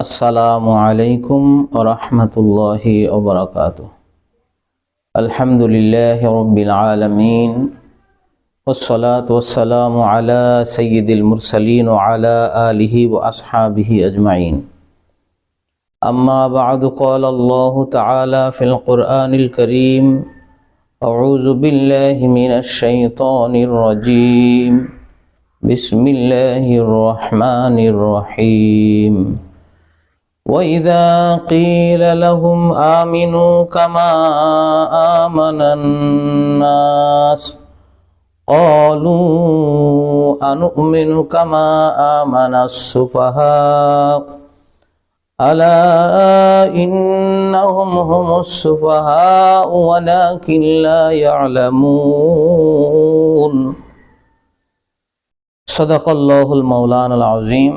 আসসালামু আলাইকুম ওয়া রাহমাতুল্লাহি ওয়া বারাকাতুহু। আলহামদুলিল্লাহি রাব্বিল আলামিন ওয়াসসালাতু ওয়াসসালামু আলা সাইয়্যিদিল মুরসালিন ওয়া আলা আলিহি ওয়া আসহাবিহি আজমাইন। আম্মা বা'দু, ক্বালা আল্লাহু তাআলা ফিল কুরআনিল কারীম, আউযু বিল্লাহি মিনাশ শাইতানির রাজীম। বিসমিল্লাহির রহমানির রহিম। وَإِذَا قِيلَ لَهُمْ آمِنُوا كَمَا آمَنَ النَّاسُ قَالُوا أَنُؤْمِنُ كَمَا آمَنَ السُّفَهَاءُ أَلَا إِنَّهُمْ هُمُ السُّفَهَاءُ وَلَكِنْ لَا يَعْلَمُونَ। صدق الله المولان العظيم